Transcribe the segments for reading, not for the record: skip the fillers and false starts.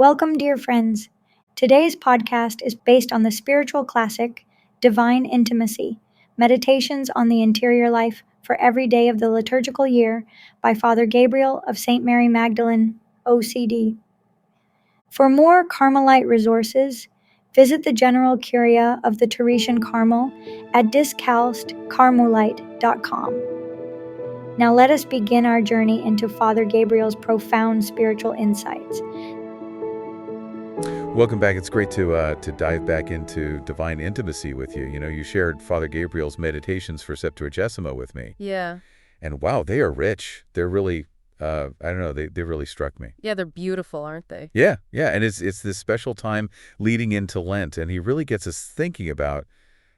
Welcome, dear friends. Today's podcast is based on the spiritual classic, Divine Intimacy Meditations on the Interior Life for Every Day of the Liturgical Year by Father Gabriel of St. Mary Magdalene, OCD. For more Carmelite resources, visit the General Curia of the Teresian Carmel at discalcedcarmelite.com. Now let us begin our journey into Father Gabriel's profound spiritual insights. Welcome back. It's great to dive back into divine intimacy with you. You shared Father Gabriel's meditations for Septuagesima with me. Yeah. And wow, they are rich. They're really, I don't know, they really struck me. Yeah, they're beautiful, aren't they? Yeah. And it's this special time leading into Lent, and he really gets us thinking about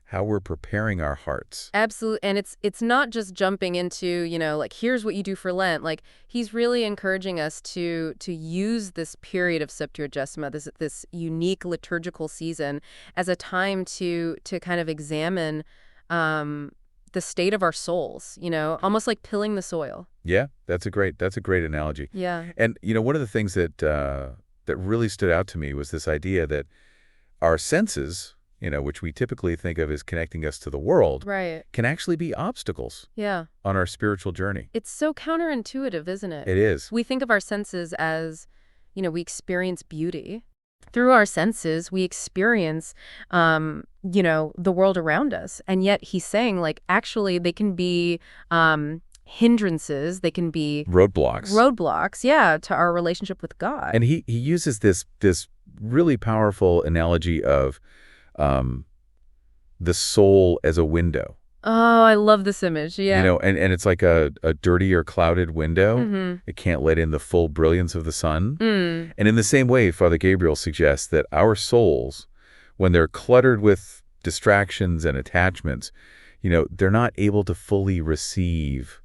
how we're preparing our hearts. Absolutely. And it's not just jumping into, like, here's what you do for Lent. Like, he's really encouraging us to use this period of Septuagesima, this unique liturgical season, as a time to kind of examine the state of our souls, almost like tilling the soil. Yeah, that's a great analogy. Yeah. And one of the things that really stood out to me was this idea that our senses, which we typically think of as connecting us to the world, Right. can actually be obstacles Yeah. on our spiritual journey. It's so counterintuitive, isn't it? It is. We think of our senses as, we experience beauty. Through our senses, we experience, the world around us. And yet he's saying, like, actually, they can be hindrances. They can be Roadblocks, yeah, to our relationship with God. And he uses this really powerful analogy of the soul as a window. Oh, I love this image. Yeah. And it's like a dirty or clouded window. Mm-hmm. It can't let in the full brilliance of the sun. Mm. And in the same way, Father Gabriel suggests that our souls, when they're cluttered with distractions and attachments, they're not able to fully receive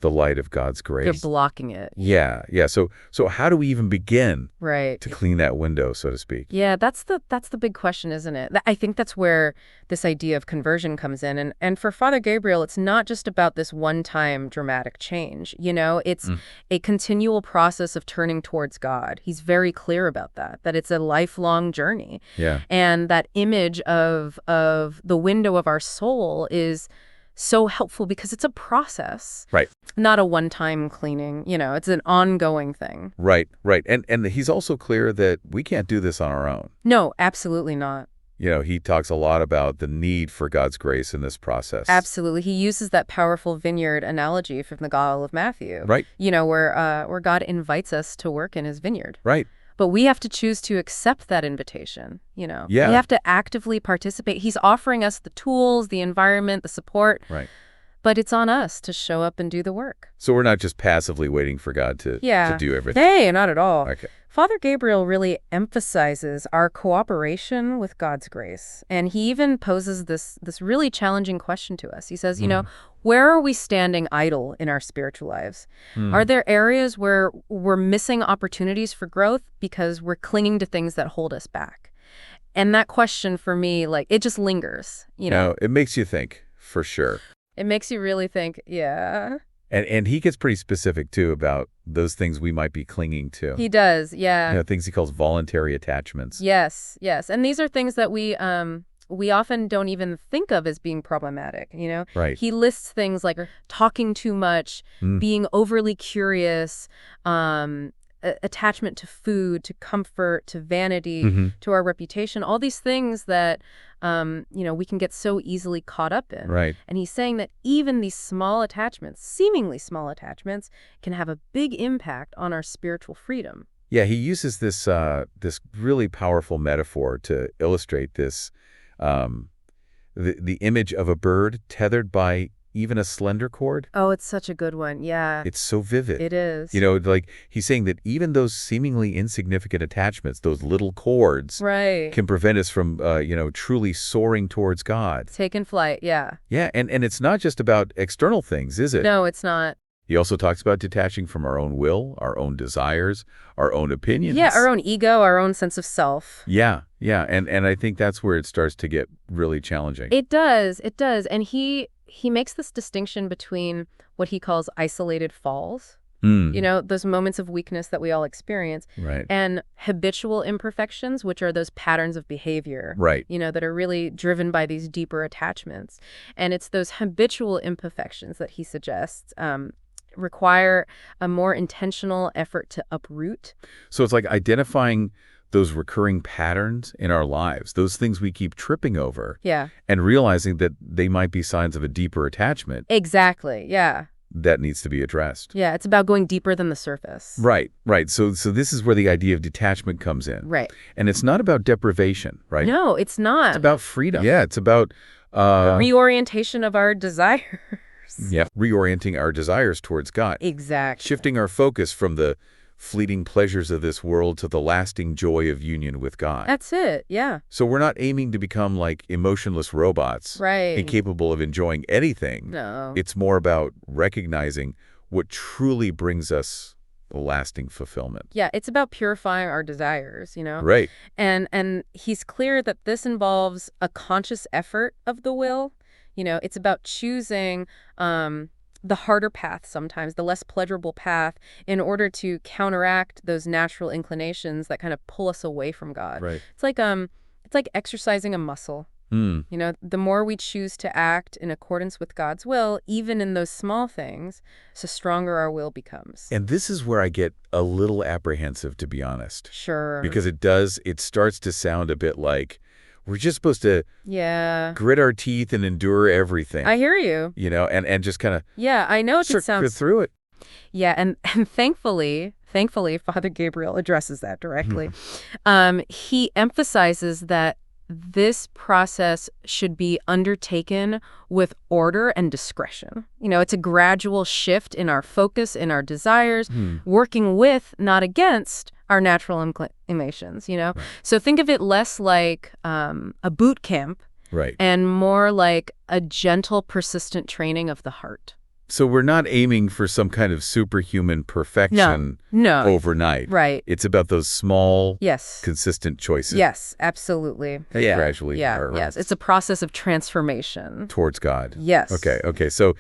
the light of God's grace. They're blocking it. Yeah. So how do we even begin Right. to clean that window, so to speak? Yeah, that's the big question, isn't it? I think that's where this idea of conversion comes in. And for Father Gabriel, it's not just about this one-time dramatic change. It's a continual process of turning towards God. He's very clear about that it's a lifelong journey. Yeah. And that image of the window of our soul is so helpful because it's a process. Right. Not a one-time cleaning. It's an ongoing thing. Right. And he's also clear that we can't do this on our own. No, absolutely not. He talks a lot about the need for God's grace in this process. Absolutely. He uses that powerful vineyard analogy from the Gospel of Matthew. Right. Where God invites us to work in his vineyard. Right. But we have to choose to accept that invitation, Yeah. We have to actively participate. He's offering us the tools, the environment, the support. Right. But it's on us to show up and do the work. So we're not just passively waiting for God to do everything. Hey, not at all. Okay. Father Gabriel really emphasizes our cooperation with God's grace. And he even poses this really challenging question to us. He says, where are we standing idle in our spiritual lives? Are there areas where we're missing opportunities for growth because we're clinging to things that hold us back? And that question for me, it just lingers, It makes you think, for sure. It makes you really think, yeah. And he gets pretty specific, too, about those things we might be clinging to. He does, yeah. Things he calls voluntary attachments. Yes. And these are things that we often don't even think of as being problematic, Right. He lists things like talking too much, being overly curious, attachment to food, to comfort, to vanity, to our reputation, all these things that, we can get so easily caught up in. Right. And he's saying that even these small attachments, seemingly small attachments, can have a big impact on our spiritual freedom. Yeah, he uses this really powerful metaphor to illustrate this, the image of a bird tethered by even a slender cord. Oh, it's such a good one. Yeah. It's so vivid. It is. Like he's saying that even those seemingly insignificant attachments, those little cords, right, can prevent us from, truly soaring towards God. Taking flight, yeah. Yeah, and it's not just about external things, is it? No, it's not. He also talks about detaching from our own will, our own desires, our own opinions. Yeah, our own ego, our own sense of self. Yeah, and I think that's where it starts to get really challenging. It does. And he makes this distinction between what he calls isolated falls, You know, those moments of weakness that we all experience. Right. And habitual imperfections, which are those patterns of behavior. Right. You know, that are really driven by these deeper attachments. And it's those habitual imperfections that he suggests require a more intentional effort to uproot. So it's like identifying those recurring patterns in our lives, those things we keep tripping over. Yeah. And realizing that they might be signs of a deeper attachment. Exactly. Yeah. That needs to be addressed. Yeah, it's about going deeper than the surface. Right, right. So this is where the idea of detachment comes in. Right. And it's not about deprivation, right? No, it's not. It's about freedom. Yeah, it's about reorientation of our desires. Yeah, reorienting our desires towards God. Exactly. Shifting our focus from the fleeting pleasures of this world to the lasting joy of union with God. That's it, yeah. So we're not aiming to become like emotionless robots. Right. Incapable of enjoying anything. No. It's more about recognizing what truly brings us a lasting fulfillment. Yeah, it's about purifying our desires, you know? Right. And he's clear that this involves a conscious effort of the will. You know, it's about choosing the harder path sometimes, the less pleasurable path, in order to counteract those natural inclinations that kind of pull us away from God. Right. It's like exercising a muscle. You know, the more we choose to act in accordance with God's will, even in those small things, the stronger our will becomes. And this is where I get a little apprehensive, to be honest. Sure. Because it starts to sound a bit like we're just supposed to grit our teeth and endure everything. I hear you. You know, and just kind of I know it sounds through it. Yeah, and thankfully, Father Gabriel addresses that directly. He emphasizes that this process should be undertaken with order and discretion. You know, it's a gradual shift in our focus, in our desires, working with, not against, our natural inclinations, you know? Right. So think of it less like a boot camp and more like a gentle, persistent training of the heart. So we're not aiming for some kind of superhuman perfection overnight. Right. It's about those small, yes, consistent choices. Yes, absolutely. That gradually Yes. It's a process of transformation. Towards God. Yes. Okay. So,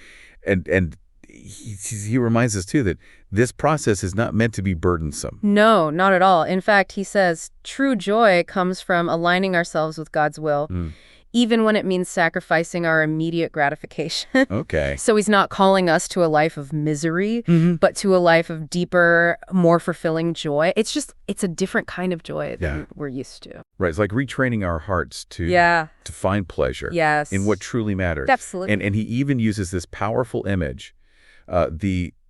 and he reminds us, too, that this process is not meant to be burdensome. No, not at all. In fact, he says, true joy comes from aligning ourselves with God's will. Even when it means sacrificing our immediate gratification. Okay. So he's not calling us to a life of misery, but to a life of deeper, more fulfilling joy. It's a different kind of joy than we're used to. Right. It's like retraining our hearts to find pleasure in what truly matters. Absolutely. And he even uses this powerful image,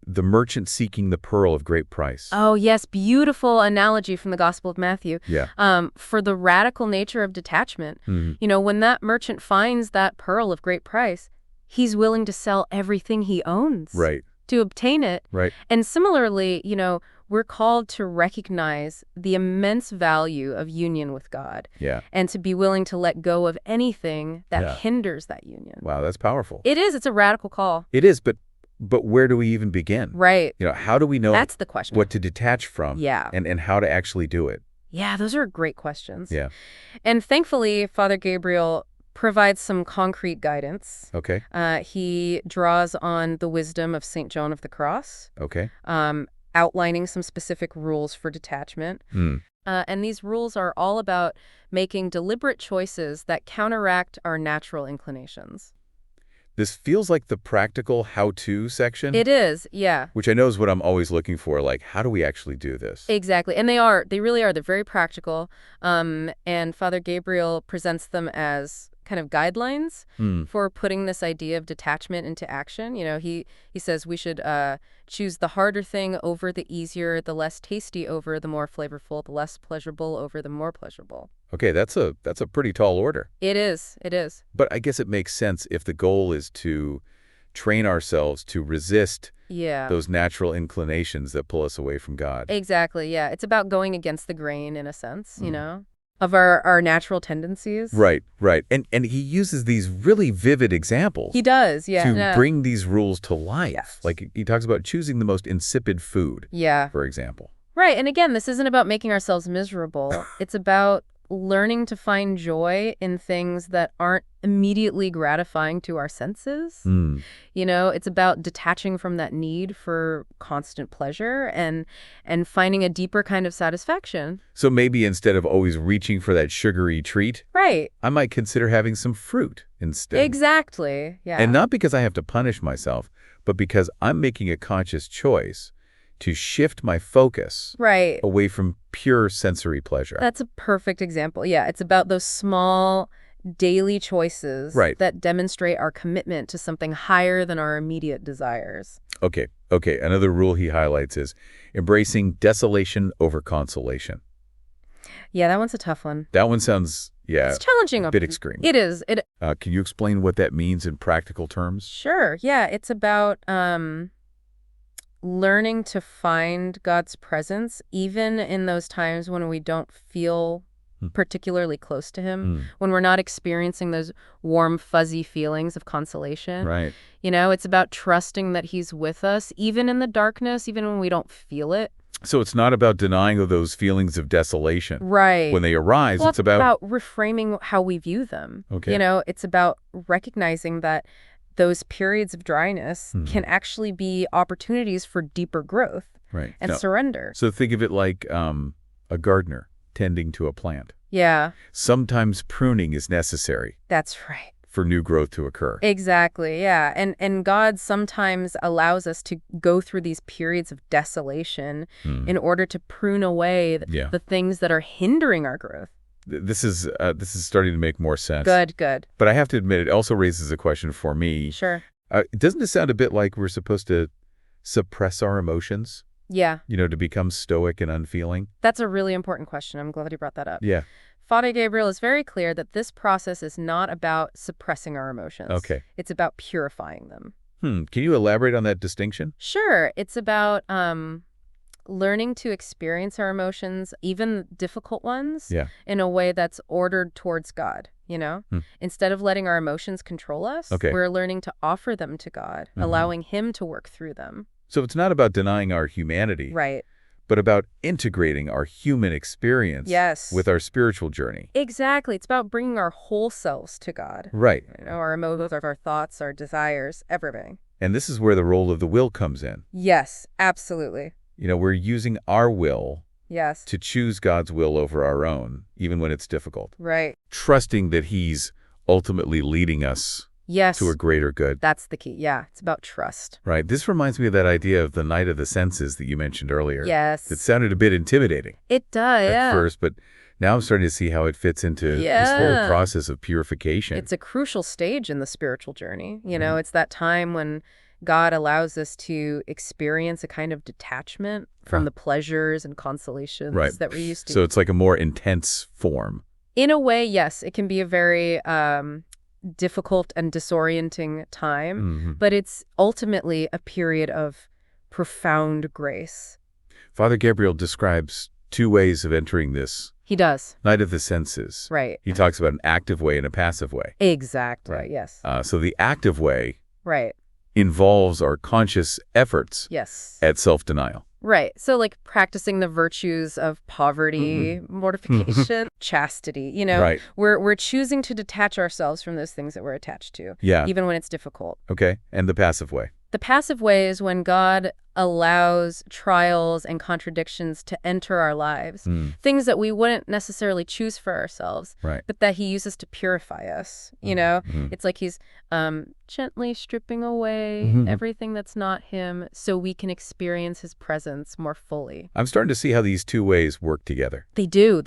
the merchant seeking the pearl of great price. Oh, yes. Beautiful analogy from the Gospel of Matthew. Yeah. For the radical nature of detachment. You know, when that merchant finds that pearl of great price, he's willing to sell everything he owns to obtain it. Right. And similarly, you know, we're called to recognize the immense value of union with God. Yeah. And to be willing to let go of anything that hinders that union. Wow, that's powerful. It is. It's a radical call. It is, but where do we even begin? Right. You know, how do we know That's the question. what to detach from? Yeah. And how to actually do it? Yeah, those are great questions. Yeah. And thankfully, Father Gabriel provides some concrete guidance. Okay. He draws on the wisdom of St. John of the Cross. Okay. Outlining some specific rules for detachment. And these rules are all about making deliberate choices that counteract our natural inclinations. This feels like the practical how-to section. It is, yeah. Which I know is what I'm always looking for. Like, how do we actually do this? Exactly. And they really are. They're very practical. And Father Gabriel presents them as kind of guidelines for putting this idea of detachment into action. You know, he says we should choose the harder thing over the easier, the less tasty over the more flavorful, the less pleasurable over the more pleasurable. Okay, that's a pretty tall order. It is. It is. But I guess it makes sense if the goal is to train ourselves to resist those natural inclinations that pull us away from God. Exactly, yeah. It's about going against the grain, in a sense, you know, of our natural tendencies. Right. And he uses these really vivid examples. He does, yeah. To bring these rules to life. Yes. Like he talks about choosing the most insipid food, for example. Right, and again, this isn't about making ourselves miserable. It's about learning to find joy in things that aren't immediately gratifying to our senses. It's about detaching from that need for constant pleasure and finding a deeper kind of satisfaction. So maybe instead of always reaching for that sugary treat, Right. I might consider having some fruit instead. Exactly. Yeah. And not because I have to punish myself, but because I'm making a conscious choice to shift my focus right. away from pure sensory pleasure. That's a perfect example. Yeah, it's about those small daily choices that demonstrate our commitment to something higher than our immediate desires. Okay. Another rule he highlights is embracing desolation over consolation. Yeah, that one's a tough one. That one sounds, it's challenging. a bit extreme. It is. Can you explain what that means in practical terms? Sure. Yeah, it's about learning to find God's presence even in those times when we don't feel particularly close to him, when we're not experiencing those warm, fuzzy feelings of consolation. Right. It's about trusting that he's with us, even in the darkness, even when we don't feel it. So it's not about denying those feelings of desolation. Right. When they arise, well, it's about reframing how we view them. Okay. It's about recognizing that those periods of dryness can actually be opportunities for deeper growth and surrender. So think of it like a gardener tending to a plant. Yeah. Sometimes pruning is necessary. That's right. For new growth to occur. Exactly, yeah. And God sometimes allows us to go through these periods of desolation in order to prune away the things that are hindering our growth. This is starting to make more sense. Good. But I have to admit, it also raises a question for me. Sure. Doesn't it sound a bit like we're supposed to suppress our emotions? Yeah. To become stoic and unfeeling? That's a really important question. I'm glad you brought that up. Yeah. Father Gabriel is very clear that this process is not about suppressing our emotions. Okay. It's about purifying them. Can you elaborate on that distinction? Sure. It's about learning to experience our emotions, even difficult ones, in a way that's ordered towards God, Instead of letting our emotions control us, we're learning to offer them to God, allowing him to work through them. So it's not about denying our humanity. Right. But about integrating our human experience with our spiritual journey. Exactly. It's about bringing our whole selves to God. Right. Our emotions, our thoughts, our desires, everything. And this is where the role of the will comes in. Yes, absolutely. We're using our will to choose God's will over our own, even when it's difficult. Right. Trusting that he's ultimately leading us to a greater good. That's the key. Yeah, it's about trust. Right. This reminds me of that idea of the night of the senses that you mentioned earlier. Yes. It sounded a bit intimidating. It does, at first, but now I'm starting to see how it fits into this whole process of purification. It's a crucial stage in the spiritual journey. It's that time when God allows us to experience a kind of detachment from the pleasures and consolations that we're used to. So it's like a more intense form. In a way, yes. It can be a very difficult and disorienting time, but it's ultimately a period of profound grace. Father Gabriel describes two ways of entering this. He does. Night of the senses. Right. He talks about an active way and a passive way. Exactly, yes. So the active way involves our conscious efforts at self-denial. Right. So like practicing the virtues of poverty, mortification, chastity, we're choosing to detach ourselves from those things that we're attached to, even when it's difficult. Okay. And the passive way? The passive way is when God allows trials and contradictions to enter our lives, things that we wouldn't necessarily choose for ourselves, but that he uses to purify us. It's like he's gently stripping away everything that's not him so we can experience his presence more fully. I'm starting to see how these two ways work together. They do.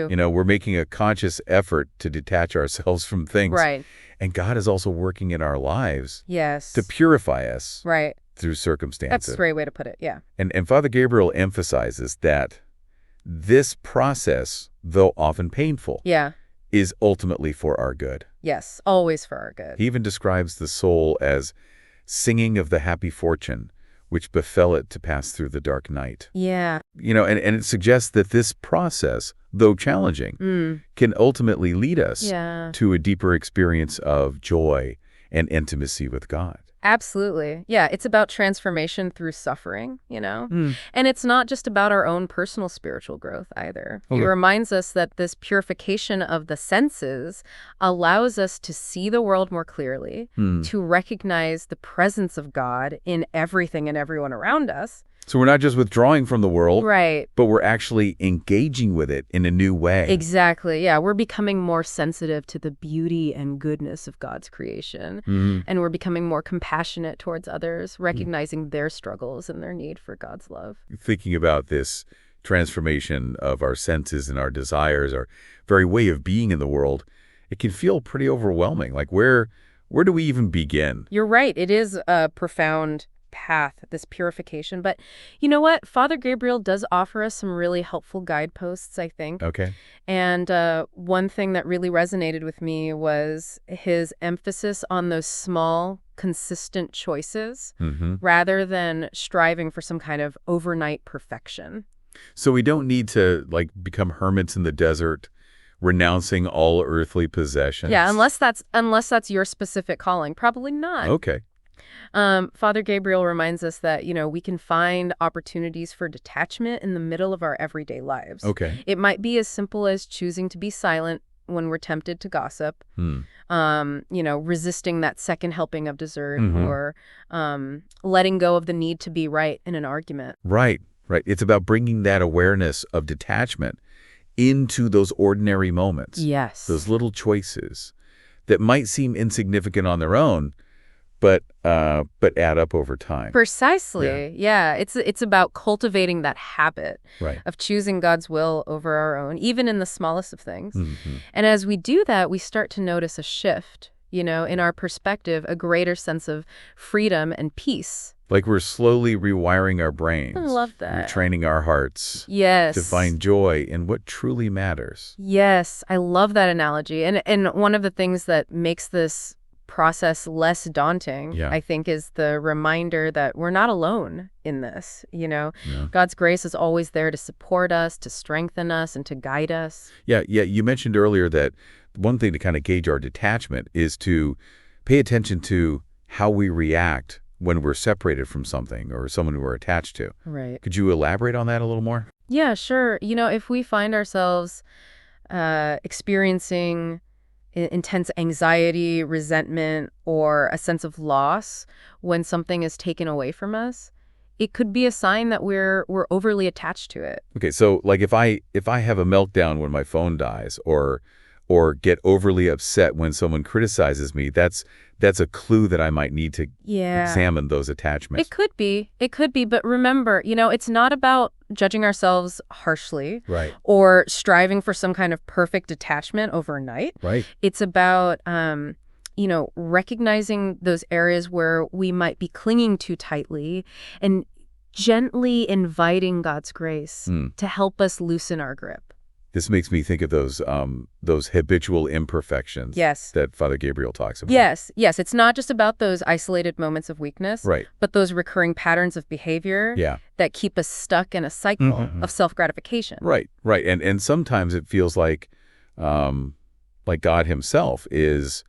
We're making a conscious effort to detach ourselves from things. Right. And God is also working in our lives to purify us right. through circumstances. That's a great way to put it, yeah. And Father Gabriel emphasizes that this process, though often painful, is ultimately for our good. Yes, always for our good. He even describes the soul as singing of the happy fortune which befell it to pass through the dark night. Yeah. And it suggests that this process, though challenging, can ultimately lead us to a deeper experience of joy and intimacy with God. Absolutely. Yeah, it's about transformation through suffering, Mm. And it's not just about our own personal spiritual growth either. It Okay. reminds us that this purification of the senses allows us to see the world more clearly, Mm. to recognize the presence of God in everything and everyone around us. So we're not just withdrawing from the world, Right. but we're actually engaging with it in a new way. Exactly. Yeah, we're becoming more sensitive to the beauty and goodness of God's creation. Mm. And we're becoming more compassionate towards others, recognizing their struggles and their need for God's love. Thinking about this transformation of our senses and our desires, our very way of being in the world, it can feel pretty overwhelming. Like where do we even begin? You're right. It is a profound path, this purification. But you know what? Father Gabriel does offer us some really helpful guideposts, I think. Okay. And one thing that really resonated with me was his emphasis on those small, consistent choices Mm-hmm. rather than striving for some kind of overnight perfection. So we don't need to like become hermits in the desert, renouncing all earthly possessions. Yeah, unless that's your specific calling. Probably not. Okay. Father Gabriel reminds us that, we can find opportunities for detachment in the middle of our everyday lives. Okay. It might be as simple as choosing to be silent when we're tempted to gossip, Hmm. resisting that second helping of dessert, Mhm. or letting go of the need to be right in an argument. Right. Right. It's about bringing that awareness of detachment into those ordinary moments. Yes. Those little choices that might seem insignificant on their own, but add up over time. Precisely. Yeah. It's about cultivating that habit Right. of choosing God's will over our own, even in the smallest of things. Mm-hmm. And as we do that, we start to notice a shift, in our perspective, a greater sense of freedom and peace. Like we're slowly rewiring our brains. I love that. Retraining our hearts Yes. to find joy in what truly matters. Yes, I love that analogy. And one of the things that makes this process less daunting, Yeah. I think, is the reminder that we're not alone in this. Yeah. God's grace is always there to support us, to strengthen us, and to guide us. Yeah. You mentioned earlier that one thing to kind of gauge our detachment is to pay attention to how we react when we're separated from something or someone we're attached to. Right. Could you elaborate on that a little more? Yeah, sure. If we find ourselves experiencing intense anxiety, resentment, or a sense of loss when something is taken away from us, it could be a sign that we're overly attached to it. Okay, so like if I have a meltdown when my phone dies or get overly upset when someone criticizes me, that's a clue that I might need to examine those attachments. It could be, but remember, it's not about judging ourselves harshly, Right. or striving for some kind of perfect detachment overnight. Right. It's about recognizing those areas where we might be clinging too tightly and gently inviting God's grace to help us loosen our grip. This makes me think of those habitual imperfections Yes. that Father Gabriel talks about. Yes. It's not just about those isolated moments of weakness, Right. but those recurring patterns of behavior Yeah. that keep us stuck in a cycle Mhm. of self-gratification. Right. And sometimes it feels like God himself is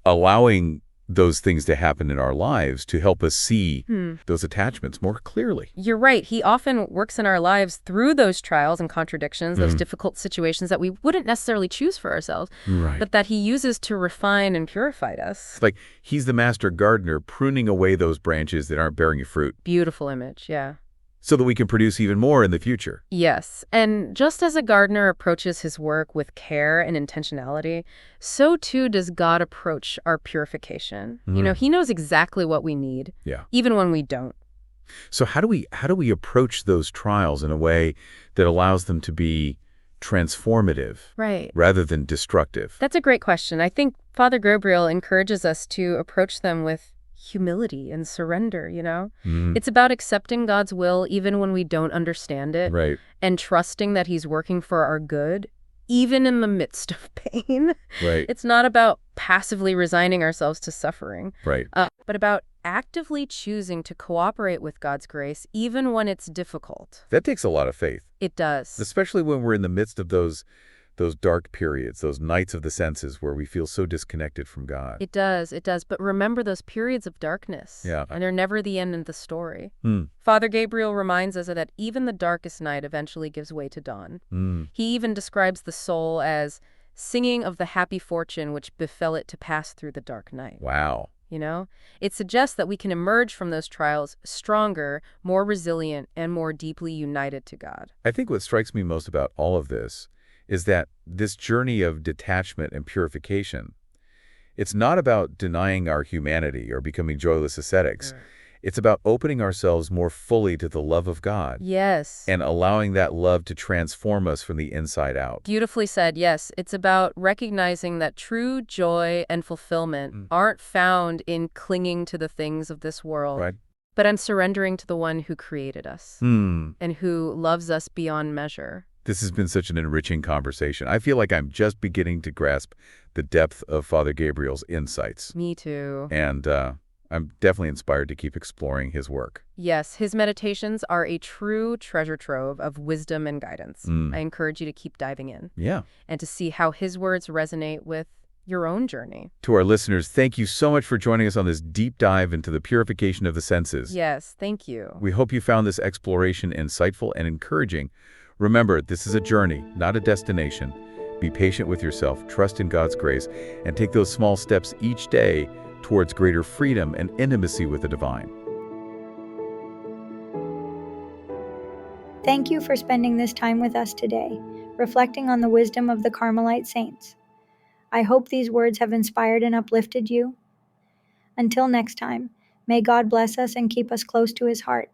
allowing those things to happen in our lives to help us see those attachments more clearly. You're right. He often works in our lives through those trials and contradictions, those difficult situations that we wouldn't necessarily choose for ourselves, Right. but that he uses to refine and purify us. Like he's the master gardener pruning away those branches that aren't bearing fruit Beautiful image, yeah. so that we can produce even more in the future. Yes, and just as a gardener approaches his work with care and intentionality, so too does God approach our purification. He knows exactly what we need, Yeah. even when we don't. So how do we approach those trials in a way that allows them to be transformative Right. rather than destructive? That's a great question. I think Father Gabriel encourages us to approach them with humility and surrender, It's about accepting God's will even when we don't understand it, Right. and trusting that he's working for our good, even in the midst of pain. Right. It's not about passively resigning ourselves to suffering, Right. but about actively choosing to cooperate with God's grace, even when it's difficult. That takes a lot of faith, It does. especially when we're in the midst of those those dark periods, those nights of the senses where we feel so disconnected from God. It does, it does. But remember those periods of darkness. Yeah. And they're never the end of the story. Hmm. Father Gabriel reminds us that even the darkest night eventually gives way to dawn. He even describes the soul as singing of the happy fortune which befell it to pass through the dark night. Wow. You know, it suggests that we can emerge from those trials stronger, more resilient, and more deeply united to God. I think what strikes me most about all of this is that this journey of detachment and purification, it's not about denying our humanity or becoming joyless ascetics. It's about opening ourselves more fully to the love of God. Yes. And allowing that love to transform us from the inside out. Beautifully said, yes. It's about recognizing that true joy and fulfillment aren't found in clinging to the things of this world, Right. but in surrendering to the one who created us and who loves us beyond measure. This has been such an enriching conversation. I feel like I'm just beginning to grasp the depth of Father Gabriel's insights. Me too. And I'm definitely inspired to keep exploring his work. Yes, his meditations are a true treasure trove of wisdom and guidance. I encourage you to keep diving in. Yeah. And to see how his words resonate with your own journey. To our listeners, thank you so much for joining us on this deep dive into the purification of the senses. Yes, thank you. We hope you found this exploration insightful and encouraging. Remember, this is a journey, not a destination. Be patient with yourself, trust in God's grace, and take those small steps each day towards greater freedom and intimacy with the divine. Thank you for spending this time with us today, reflecting on the wisdom of the Carmelite saints. I hope these words have inspired and uplifted you. Until next time, may God bless us and keep us close to his heart.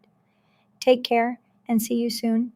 Take care and see you soon.